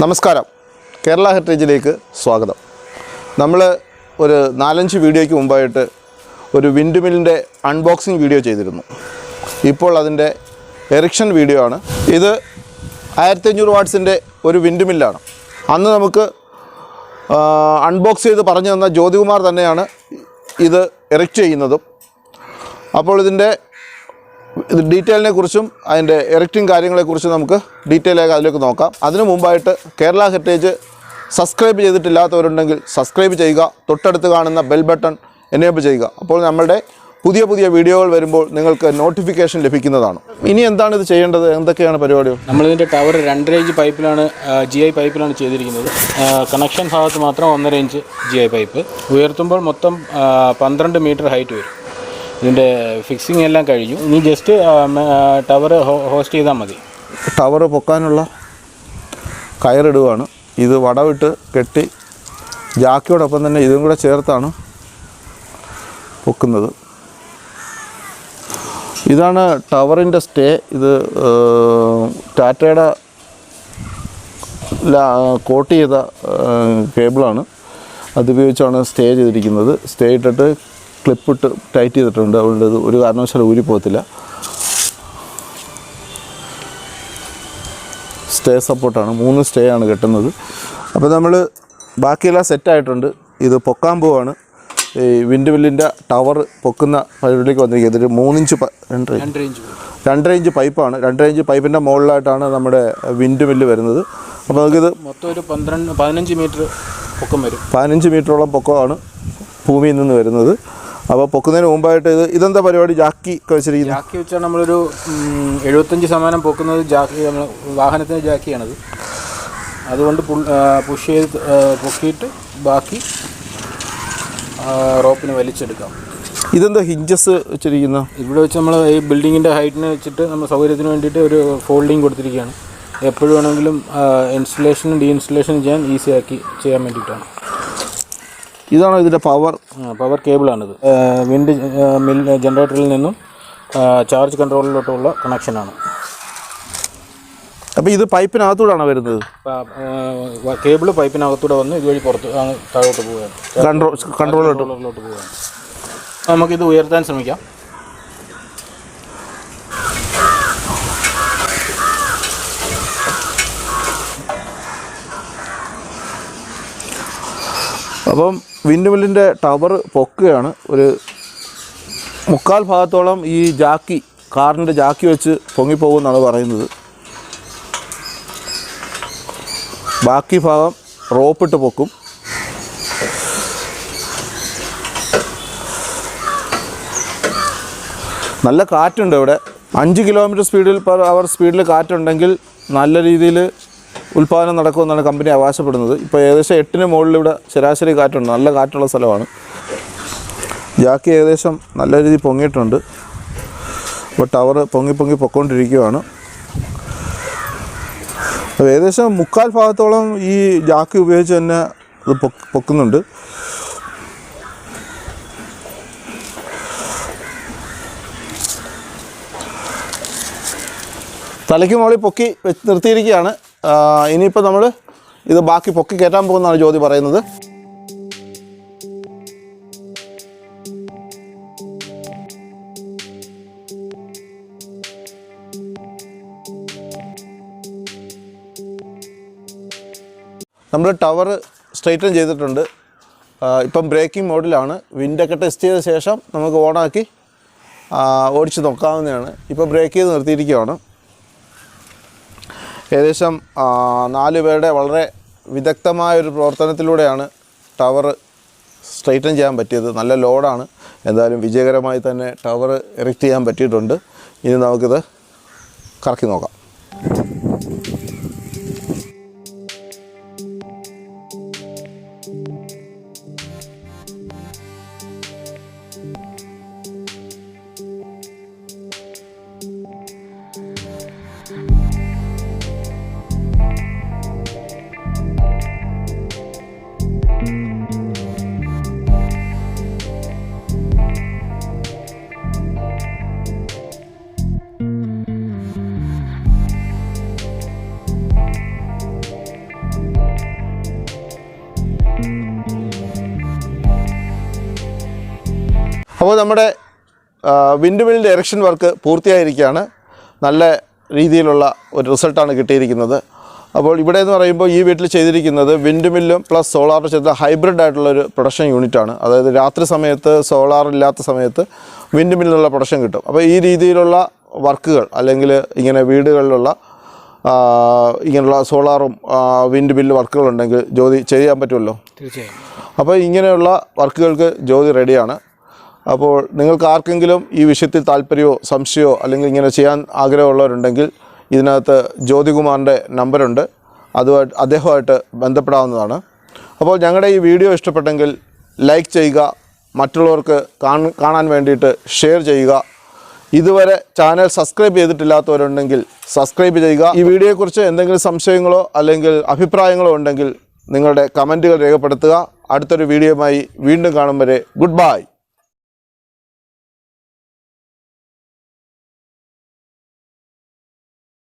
നമസ്കാരം, കേരള ഹെറിറ്റേജിലേക്ക് സ്വാഗതം. നമ്മൾ ഒരു 4-5 വീഡിയോയ്ക്ക് മുമ്പായിട്ട് ഒരു വിൻഡ് മില്ലിൻ്റെ അൺബോക്സിങ് വീഡിയോ ചെയ്തിരുന്നു. ഇപ്പോൾ അതിൻ്റെ എറിക്ഷൻ വീഡിയോ ആണ്. ഇത് 1500 വാട്ട്സിൻ്റെ ഒരു വിൻഡ് മില്ലാണ്. അന്ന് നമുക്ക് അൺബോക്സ് ചെയ്ത് പറഞ്ഞു തന്ന ജ്യോതികുമാർ തന്നെയാണ് ഇത് എറിക്റ്റ് ചെയ്യുന്നതും. അപ്പോൾ ഇതിൻ്റെ ഡീറ്റെയിലിനെ കുറിച്ചും അതിൻ്റെ എറിക്റ്റിംഗ് കാര്യങ്ങളെക്കുറിച്ചും നമുക്ക് ഡീറ്റെയിൽ ആയി അതിലേക്ക് നോക്കാം. അതിനു മുമ്പായിട്ട് കേരള ഹെറിറ്റേജ് സബ്സ്ക്രൈബ് ചെയ്തിട്ടില്ലാത്തവരുണ്ടെങ്കിൽ സബ്സ്ക്രൈബ് ചെയ്യുക, തൊട്ടടുത്ത് കാണുന്ന ബെൽ ബട്ടൺ എനേബിൾ ചെയ്യുക. അപ്പോൾ നമ്മളുടെ പുതിയ പുതിയ വീഡിയോകൾ വരുമ്പോൾ നിങ്ങൾക്ക് നോട്ടിഫിക്കേഷൻ ലഭിക്കുന്നതാണ്. ഇനി എന്താണ് ഇത് ചെയ്യേണ്ടത്, എന്തൊക്കെയാണ് പരിപാടികൾ? നമ്മളിതിൻ്റെ ടവർ 2.5 ഇഞ്ച് പൈപ്പിലാണ്, GI പൈപ്പിലാണ് ചെയ്തിരിക്കുന്നത്. കണക്ഷൻ ഭാഗത്ത് മാത്രം 1.5 ഇഞ്ച് GI പൈപ്പ്. ഉയർത്തുമ്പോൾ മൊത്തം 12 മീറ്റർ ഹൈറ്റ് വരും. ഇതിൻ്റെ ഫിക്സിങ് എല്ലാം കഴിഞ്ഞു. ഇനി ജസ്റ്റ് ടവർ ഹോസ്റ്റ് ചെയ്താൽ മതി. ടവർ പൊക്കാനുള്ള കയറിടുകയാണ്. ഇത് വടവിട്ട് കെട്ടി ജാക്കിയോടൊപ്പം തന്നെ ഇതും കൂടെ ചേർത്താണ് പൊക്കുന്നത്. ഇതാണ് ടവറിൻ്റെ സ്റ്റേ. ഇത് ടാറ്റയുടെ കോട്ട് ചെയ്ത കേബിളാണ്. അതുപയോഗിച്ചാണ് സ്റ്റേ ചെയ്തിരിക്കുന്നത്. സ്റ്റേ ഇട്ടിട്ട് ക്ലിപ്പിട്ട് ടൈറ്റ് ചെയ്തിട്ടുണ്ട്. അതുകൊണ്ട് ഇത് ഒരു കാരണവശാലും ഊരി പോകത്തില്ല. സ്റ്റേ സപ്പോർട്ടാണ്. 3 സ്റ്റേ ആണ് കെട്ടുന്നത്. അപ്പോൾ നമ്മൾ ബാക്കിയെല്ലാം സെറ്റായിട്ടുണ്ട്. ഇത് പൊക്കാൻ പോവാണ്. ഈ വിൻഡ് മില്ലിൻ്റെ ടവർ പൊക്കുന്ന പരിപാടിയിലേക്ക് വന്നിരിക്കുന്നത്. ഇതൊരു 3 ഇഞ്ച് 2.5 ഇഞ്ച് പൈപ്പാണ്. 2.5 ഇഞ്ച് പൈപ്പിൻ്റെ മുകളിലായിട്ടാണ് നമ്മുടെ വിൻഡ് മില്ല് വരുന്നത്. അപ്പോൾ നമുക്കിത് മൊത്തം ഒരു 15 മീറ്റർ പൊക്കം വരും. 15 മീറ്ററോളം പൊക്കമാണ് ഭൂമിയിൽ നിന്ന് വരുന്നത്. അപ്പോൾ പൊക്കുന്നതിന് മുമ്പായിട്ട് ഇതെന്താ പരിപാടി? ജാക്കി വെച്ചിരിക്കുന്നത്. ജാക്കി വെച്ചാൽ നമ്മളൊരു 75% പൊക്കുന്നത് ജാക്കി, നമ്മൾ വാഹനത്തിൻ്റെ ജാക്കിയാണത്. അതുകൊണ്ട് പുഷ് ചെയ്ത് പൊക്കിയിട്ട് ബാക്കി റോപ്പിന് വലിച്ചെടുക്കാം. ഇതെന്താ ഹിഞ്ചസ് വെച്ചിരിക്കുന്നത്? ഇവിടെ വെച്ച് നമ്മൾ ഈ ബിൽഡിങ്ങിൻ്റെ ഹൈറ്റിന് വെച്ചിട്ട് നമ്മൾ സൗകര്യത്തിന് വേണ്ടിയിട്ട് ഒരു ഫോൾഡിങ് കൊടുത്തിരിക്കുകയാണ്. എപ്പോഴും വേണമെങ്കിലും ഇൻസ്റ്റലേഷനും ഡീഇൻസ്റ്റലേഷനും ചെയ്യാൻ വേണ്ടിയിട്ടാണ്. ഇതാണോ ഇതിൻ്റെ പവർ കേബിളാണിത്. വിൻഡ് മിൽ ജനറേറ്ററിൽ നിന്നും ചാർജ് കൺട്രോളിലോട്ടുള്ള കണക്ഷനാണ്. അപ്പോൾ ഇത് പൈപ്പിനകത്തൂടെയാണോ വരുന്നത്? കേബിള് പൈപ്പിനകത്തൂടെ വന്ന് ഇതുവഴി പുറത്ത് താഴോട്ട് പോവുകയാണ്, കൺട്രോളിലോട്ട് പോവുകയാണ്. നമുക്കിത് ഉയർത്താൻ ശ്രമിക്കാം. അപ്പം വിൻഡ് മില്ലിൻ്റെ ടവർ പൊക്കുകയാണ്. ഒരു 3/4 ഭാഗത്തോളം ഈ ജാക്കി, കാറിൻ്റെ ജാക്കി വെച്ച് പൊങ്ങിപ്പോകുമെന്നാണ് പറയുന്നത്. ബാക്കി ഭാഗം റോപ്പിട്ട് പൊക്കും. നല്ല കാറ്റുണ്ട് ഇവിടെ. 5 കിലോമീറ്റർ പെർ അവർ സ്പീഡിൽ കാറ്റുണ്ടെങ്കിൽ നല്ല രീതിയിൽ ഉൽപ്പാദനം നടക്കുമെന്നാണ് കമ്പനി അവകാശപ്പെടുന്നത്. ഇപ്പോൾ ഏകദേശം 8ന് മുകളിൽ ഇവിടെ ശരാശരി കാറ്റുണ്ട്. നല്ല കാറ്റുള്ള സ്ഥലമാണ്. ജാക്കി ഏകദേശം നല്ല രീതിയിൽ പൊങ്ങിയിട്ടുണ്ട്. അപ്പോൾ ടവർ പൊക്കൊണ്ടിരിക്കുകയാണ്. അപ്പോൾ ഏകദേശം 3/4 ഭാഗത്തോളം ഈ ജാക്കി ഉപയോഗിച്ച് തന്നെ ഇത് പൊക്കുന്നുണ്ട്. തലയ്ക്ക് മുകളിൽ പൊക്കി വെച്ച് നിർത്തിയിരിക്കുകയാണ്. ഇനിയിപ്പോൾ നമ്മൾ ഇത് ബാക്കി പൊക്കി കയറ്റാൻ പോകുന്നതാണ് ജ്യോതി പറയുന്നത്. നമ്മൾ ടവർ സ്ട്രൈറ്റൻ ചെയ്തിട്ടുണ്ട്. ഇപ്പം ബ്രേക്കിംഗ് മോഡിലാണ്. വിൻഡൊക്കെ ടെസ്റ്റ് ചെയ്ത ശേഷം നമുക്ക് ഓണാക്കി ഓടിച്ച് നോക്കാവുന്നതാണ്. ഇപ്പോൾ ബ്രേക്ക് ചെയ്ത് നിർത്തിയിരിക്കുകയാണ്. ഏകദേശം 4 പേരുടെ വളരെ വിദഗ്ധമായൊരു പ്രവർത്തനത്തിലൂടെയാണ് ടവർ സ്ട്രൈറ്റൻ ചെയ്യാൻ പറ്റിയത്. നല്ല ലോഡാണ്. എന്തായാലും വിജയകരമായി തന്നെ ടവർ എറിക്റ്റ് ചെയ്യാൻ പറ്റിയിട്ടുണ്ട്. ഇനി നമുക്കിത് കറക്കി നോക്കാം. അപ്പോൾ നമ്മുടെ വിൻഡ് മില്ലിൻ്റെ എറക്ഷൻ വർക്ക് പൂർത്തിയായിരിക്കുകയാണ്. നല്ല രീതിയിലുള്ള ഒരു റിസൾട്ടാണ് കിട്ടിയിരിക്കുന്നത്. അപ്പോൾ ഇവിടെ എന്ന് പറയുമ്പോൾ ഈ വീട്ടിൽ ചെയ്തിരിക്കുന്നത് വിൻഡ് മില്ലും പ്ലസ് സോളാറും ചെയ്ത ഹൈബ്രിഡ് ആയിട്ടുള്ളൊരു പ്രൊഡക്ഷൻ യൂണിറ്റാണ്. അതായത് രാത്രി സമയത്ത് സോളാർ ഇല്ലാത്ത സമയത്ത് വിൻഡ് മില്ലിലുള്ള പ്രൊഡക്ഷൻ കിട്ടും. അപ്പോൾ ഈ രീതിയിലുള്ള വർക്കുകൾ അല്ലെങ്കിൽ ഇങ്ങനെ വീടുകളിലുള്ള ഇങ്ങനെയുള്ള സോളാറും വിൻഡ് മില്ല് വർക്കുകളുണ്ടെങ്കിൽ ജ്യോതി ചെയ്യാൻ പറ്റുമല്ലോ. തീർച്ചയായും. അപ്പോൾ ഇങ്ങനെയുള്ള വർക്കുകൾക്ക് ജ്യോതി റെഡിയാണ്. അപ്പോൾ നിങ്ങൾക്ക് ആർക്കെങ്കിലും ഈ വിഷയത്തിൽ താല്പര്യമോ സംശയമോ അല്ലെങ്കിൽ ഇങ്ങനെ ചെയ്യാൻ ആഗ്രഹമുള്ളവരുണ്ടെങ്കിൽ ഇതിനകത്ത് ജ്യോതികുമാറിൻ്റെ നമ്പറുണ്ട്, അദ്ദേഹമായിട്ട് ബന്ധപ്പെടാവുന്നതാണ്. അപ്പോൾ ഞങ്ങളുടെ ഈ വീഡിയോ ഇഷ്ടപ്പെട്ടെങ്കിൽ ലൈക്ക് ചെയ്യുക, മറ്റുള്ളവർക്ക് കാണാൻ വേണ്ടിയിട്ട് ഷെയർ ചെയ്യുക. ഇതുവരെ ചാനൽ സബ്സ്ക്രൈബ് ചെയ്തിട്ടില്ലാത്തവരുണ്ടെങ്കിൽ സബ്സ്ക്രൈബ് ചെയ്യുക. ഈ വീഡിയോയെക്കുറിച്ച് എന്തെങ്കിലും സംശയങ്ങളോ അല്ലെങ്കിൽ അഭിപ്രായങ്ങളോ ഉണ്ടെങ്കിൽ നിങ്ങളുടെ കമൻറ്റുകൾ രേഖപ്പെടുത്തുക. അടുത്തൊരു വീഡിയോയുമായി വീണ്ടും കാണും വരെ ഗുഡ് ബൈ.